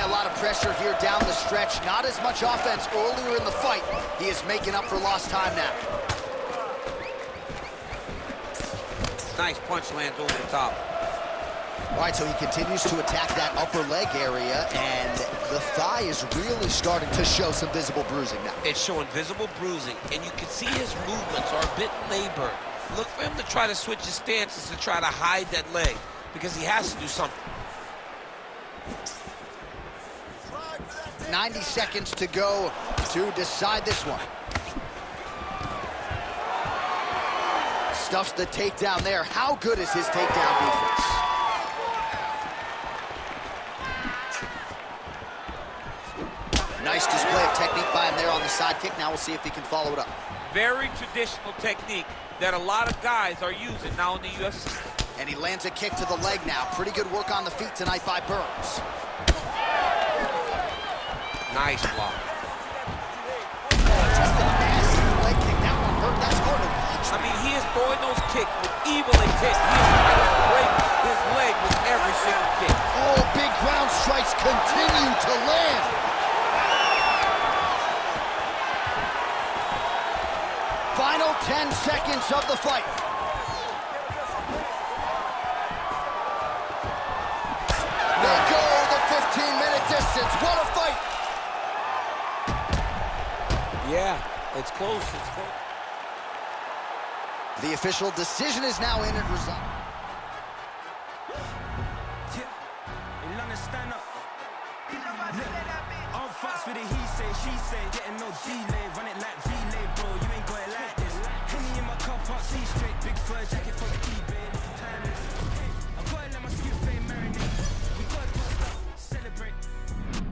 a lot of pressure here down the stretch. Not as much offense earlier in the fight. He is making up for lost time now. Nice punch lands over the top. All right, so he continues to attack that upper leg area, and the thigh is really starting to show some visible bruising now. It's showing visible bruising, and you can see his movements are a bit labored. Look for him to try to switch his stances to try to hide that leg, because he has to do something. 90 seconds to go to decide this one. Stuffs the takedown there. How good is his takedown defense? Nice display of technique by him there on the side kick. Now we'll see if he can follow it up. Very traditional technique that a lot of guys are using now in the UFC. And he lands a kick to the leg now. Pretty good work on the feet tonight by Burns. Nice block. Just a massive leg kick. That one hurt. That's hard to watch. I mean, he is throwing those kicks with evil intent. He is trying to break his leg with every single kick. Oh, big ground strikes continue to land. Final 10 seconds of the fight. They go the 15-minute distance. What a fight! Yeah, it's close. It's close. The official decision is now in and resolved. All fucks with the he say, she say, getting no delay, run it like relay, bro. You ain't got it like this. Henny in my car park, see straight, big fur jacket from eBay, timeless. I gotta let my skin fade marinate. We gotta toast up, celebrate.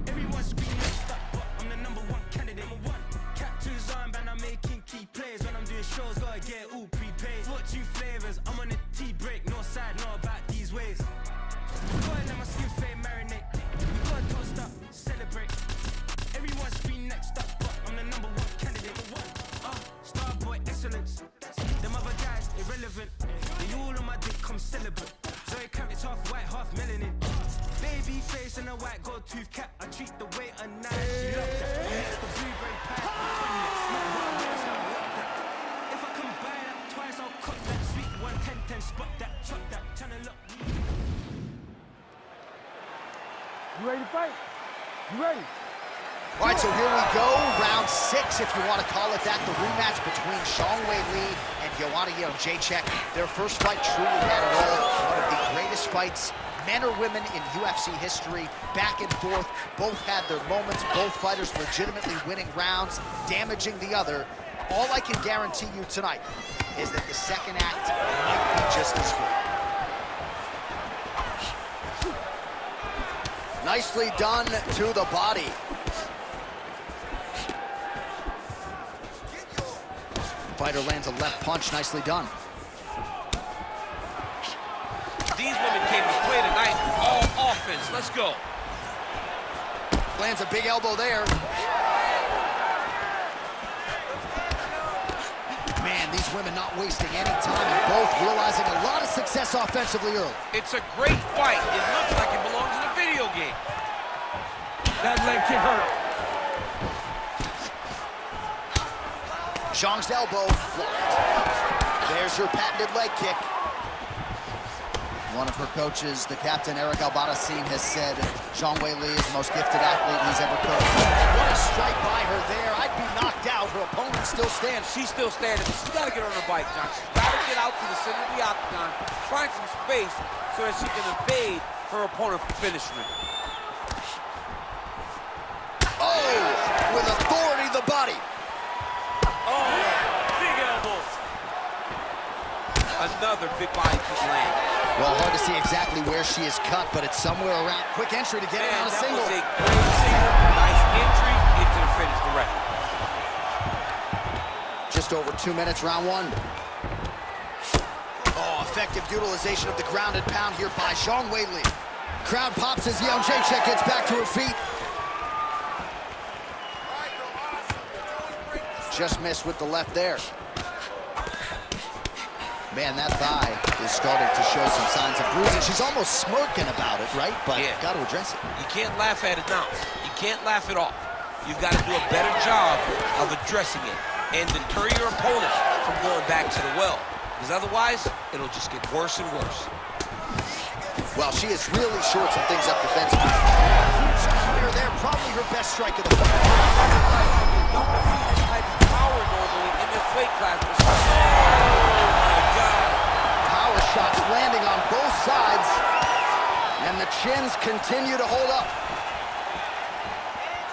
Everyone scream next up, but I'm the #1 candidate. Captain's armband, I'm making key plays. When I'm doing shows, gotta get all prepaid. Fortune flavors, I'm on a tea break. No side, know about these ways. Gotta let my skin fade marinate. We gotta toast up, celebrate. Everyone scream next up, but I'm the #1 candidate. Starboy excellence. Them other guys irrelevant. They all on my dick, come celebrate. Zoe Kravitz half white, half melanin. Baby face and a white gold tooth cap. I treat the waiter nice. She love that. Next the blueberry pie. If I can buy that twice, I'll cut that. Sweet 110, spot that, chop that, channel up. You ready to fight? You ready? All right, so here we go. Round 6, if you want to call it that. The rematch between Zhang Weili and Joanna Jędrzejczyk. Their first fight truly had it all. One of the greatest fights, men or women, in UFC history. Back and forth. Both had their moments. Both fighters legitimately winning rounds, damaging the other. All I can guarantee you tonight is that the second act might be just as good. Nicely done to the body. Fighter lands a left punch, nicely done. These women came to play tonight, all offense. Let's go. Lands a big elbow there. Man, these women not wasting any time and both realizing a lot of success offensively early. It's a great fight. It looks like it belongs in a video game. That leg kick hurt. Zhang's elbow blocked. There's her patented leg kick. One of her coaches, the captain, Eric Albarracin, has said Zhang Weili is the most gifted athlete he's ever coached. What a strike by her there. I'd be knocked out. Her opponent still stands. She's still standing, but she's got to get on her bike, John. She's got to get out to the center of the octagon, find some space so that she can evade her opponent from finishing her. Oh, with authority, the body. Oh, big elbow. Another big body kick land. Well, hard to see exactly where she is cut, but it's somewhere around. Quick entry to get it on a single. That was a great single. Nice entry into the finish, correct. Just over 2 minutes, round 1. Oh, effective utilization of the grounded pound here by Zhang Weili. Crowd pops as Jędrzejczyk gets back to her feet. Just missed with the left there. Man, that thigh is starting to show some signs of bruising. She's almost smirking about it, right? But yeah, got to address it. You can't laugh at it now. You can't laugh it off. You've got to do a better job of addressing it and deter your opponent from going back to the well. Because otherwise, it'll just get worse and worse. Well, she has really shored some things up defensively. Huge spear there, probably her best strike of the fight. Don't see this type of power normally in this weight class. Oh my God. Power shots landing on both sides, and the chins continue to hold up.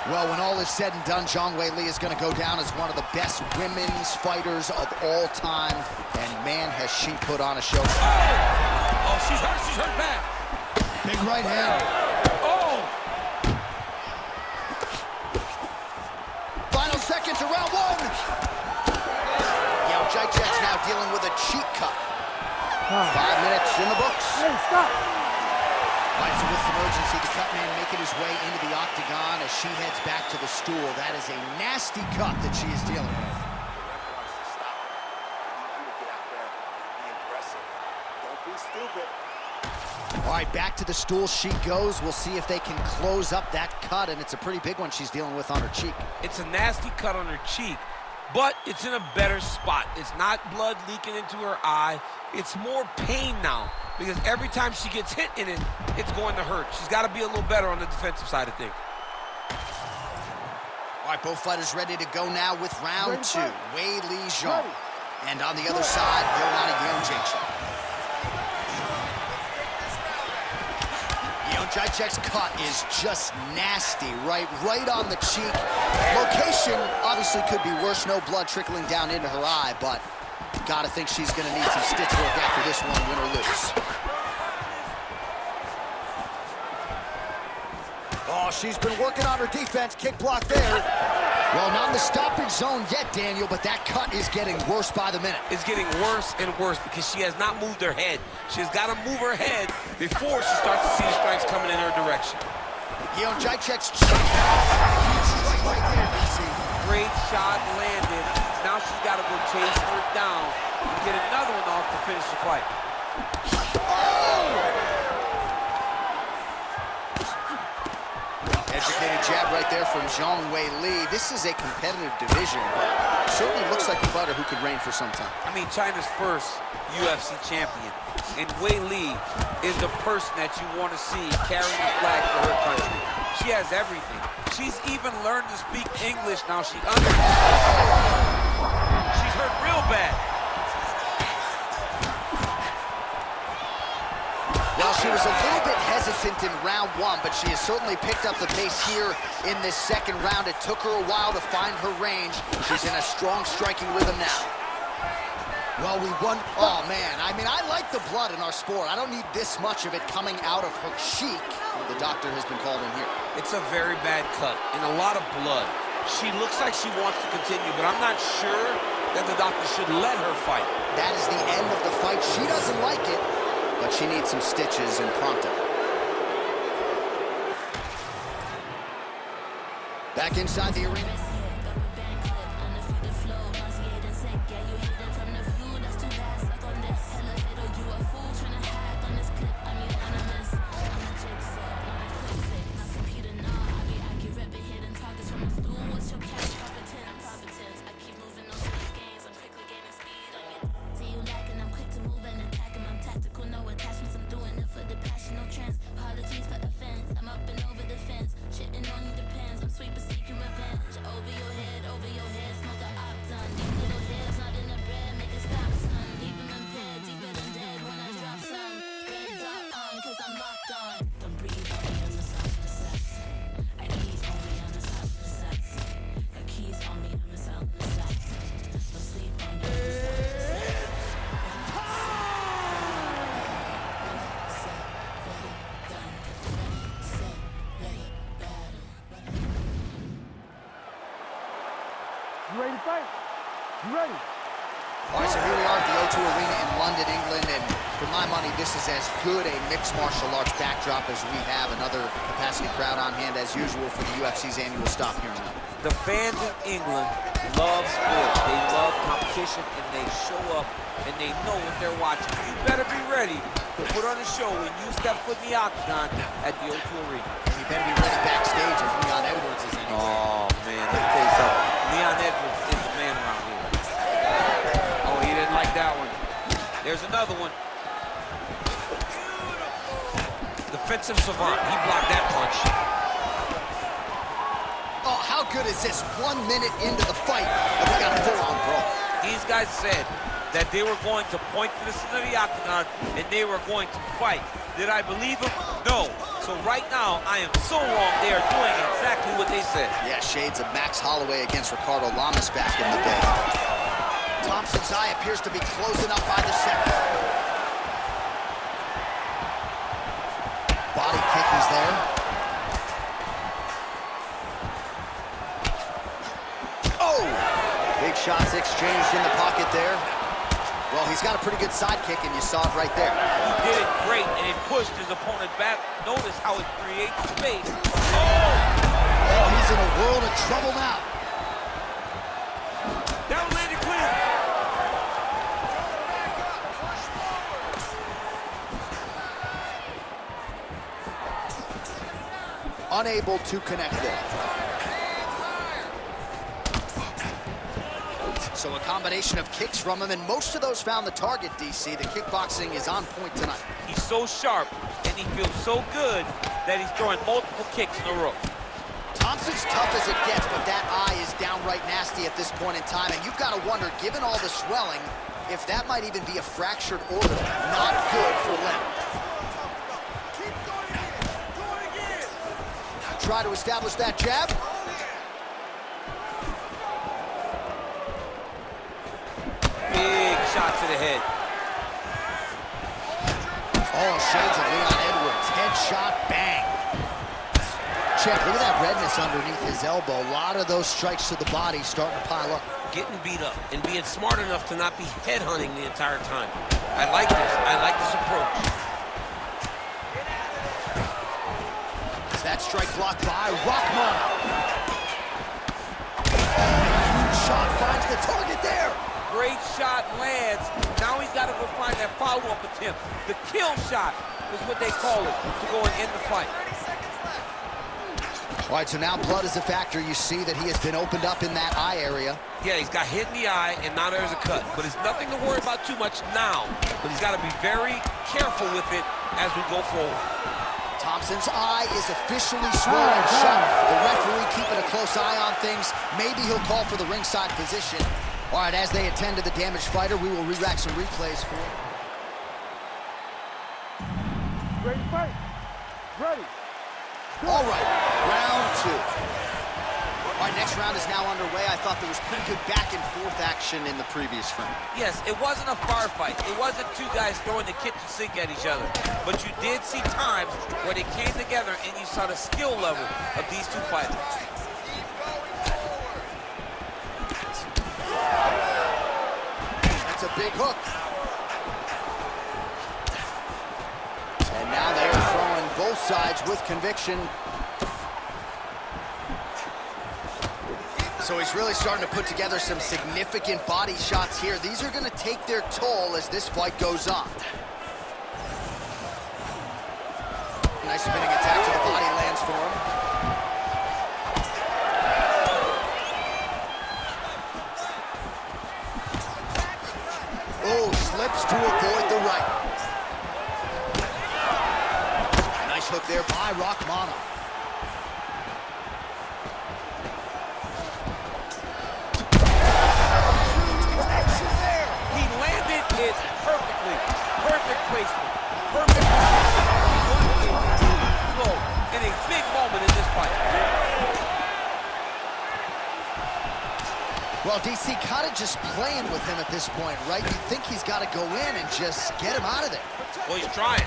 Well, when all is said and done, Zhang Weili is going to go down as one of the best women's fighters of all time. And man, has she put on a show. Oh, she's hurt bad. Big right hand. Oh! Final seconds of round one. Jacek's now dealing with a cheek cut. 5 minutes in the books. Hey, stop. All right, so with some urgency, the cut man making his way into the octagon as she heads back to the stool. That is a nasty cut that she is dealing with. All right, back to the stool she goes. We'll see if they can close up that cut, and it's a pretty big one she's dealing with on her cheek. It's a nasty cut on her cheek, but it's in a better spot. It's not blood leaking into her eye. It's more pain now, because every time she gets hit in it, it's going to hurt. She's got to be a little better on the defensive side of things. All right, both fighters ready to go now with round two. Weili Zhang. And on the other side, Jacek. Jacek's cut is just nasty, right on the cheek. Location obviously could be worse, no blood trickling down into her eye, but gotta think she's gonna need some stitch work after this one, win or lose. Oh, she's been working on her defense, kick block there. Well, not in the stoppage zone yet, Daniel, but that cut is getting worse by the minute. It's getting worse and worse because she has not moved her head. She's got to move her head before she starts to see strikes coming in her direction. Jacek's right there, BC. Great shot landed. Now she's got to go chase her down and get another one off to finish the fight. Educated jab right there from Zhang Weili. This is a competitive division, but it certainly looks like a fighter who could reign for some time. I mean, China's first UFC champion, and Weili is the person that you want to see carrying the flag for her country. She has everything. She's even learned to speak English now. She understands. She's hurt real bad. Well, she was a little bit hesitant in round one, but she has certainly picked up the pace here in this second round. It took her a while to find her range. She's in a strong striking rhythm now. Well, we won. Oh, man. I mean, I like the blood in our sport. I don't need this much of it coming out of her cheek. The doctor has been called in here. It's a very bad cut and a lot of blood. She looks like she wants to continue, but I'm not sure that the doctor should let her fight. That is the end of the fight. She doesn't like it, but she needs some stitches and pronto. Back inside the arena. You ready to fight? You ready? All right, so here we are at the O2 Arena in London, England, and for my money, this is as good a mixed martial arts backdrop as we have. Another capacity crowd on hand as usual for the UFC's annual stop here in London. The fans in England love sport. They love competition, and they show up, and they know what they're watching. You better be ready to put on a show when you step foot in the octagon at the O2 Arena. You better be ready backstage if Leon Edwards is anything. Oh, man, let me tell you something. Leon Edwards is the man around here. Oh, he didn't like that one. There's another one. Defensive savant. He blocked that punch. Oh, how good is this? 1 minute into the fight, and we got a full-on brawl. These guys said that they were going to point to the center of the octagon and they were going to fight. Did I believe them? No. So right now, I am so wrong. They are doing exactly what they said. Yeah, shades of Max Holloway against Ricardo Lamas back in the day. Thompson's eye appears to be closing up by the second. Body kick is there. Oh! Big shots exchanged in the pocket there. Well, he's got a pretty good sidekick, and you saw it right there. He did it great, and it pushed his opponent back. Notice how it creates space. Oh, he's in a world of trouble now. That one landed clean. Unable to connect there. So a combination of kicks from him, and most of those found the target, DC. The kickboxing is on point tonight. He's so sharp, and he feels so good that he's throwing multiple kicks in a row. Thompson's tough as it gets, but that eye is downright nasty at this point in time, and you've got to wonder, given all the swelling, if that might even be a fractured order. Not good for Leonard. Try to establish that jab. Big shot to the head. Oh, shades of Leon Edwards. Headshot, bang. Check, look at that redness underneath his elbow. A lot of those strikes to the body starting to pile up. Getting beat up and being smart enough to not be headhunting the entire time. I like this. I like this approach. That strike blocked by Rockman. Huge shot finds the target there. Great shot lands. Now he's got to go find that follow-up attempt. The kill shot is what they call it to go and end the fight. All right, so now blood is a factor. You see that he has been opened up in that eye area. Yeah, he's got hit in the eye, and now there's a cut. But it's nothing to worry about too much now. But he's got to be very careful with it as we go forward. Thompson's eye is officially swollen shut. The referee keeping a close eye on things. Maybe he'll call for the ringside position. All right, as they attend to the damaged fighter, we will re-rack some replays for it. Ready to fight? Ready. All right, round two. All right, next round is now underway. I thought there was pretty good back and forth action in the previous frame. Yes, it wasn't a bar fight. It wasn't two guys throwing the kitchen sink at each other. But you did see times where they came together and you saw the skill level of these two fighters. That's a big hook. And now they are throwing both sides with conviction. So he's really starting to put together some significant body shots here. These are going to take their toll as this fight goes on. Nice spinning attack to the body lands for him. Oh, slips to avoid the right. Nice hook there by Rachmanov. It perfectly. Perfect placement. Perfect flow in a big moment in this fight. Well, DC kind of just playing with him at this point, right? You think he's got to go in and just get him out of there. Well, he's trying,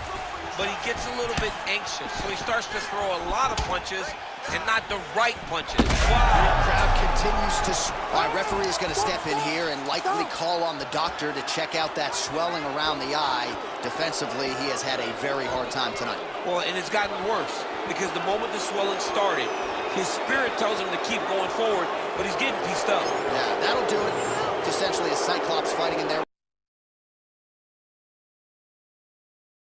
but he gets a little bit anxious, so he starts to throw a lot of punches and not the right punches. Wow. Crowd continues to... All right, referee is going to step in here and likely call on the doctor to check out that swelling around the eye. Defensively, he has had a very hard time tonight. Well, and it's gotten worse because the moment the swelling started, His spirit tells him to keep going forward, but he's getting pieced up. Yeah, that'll do it. It's essentially a Cyclops fighting in there.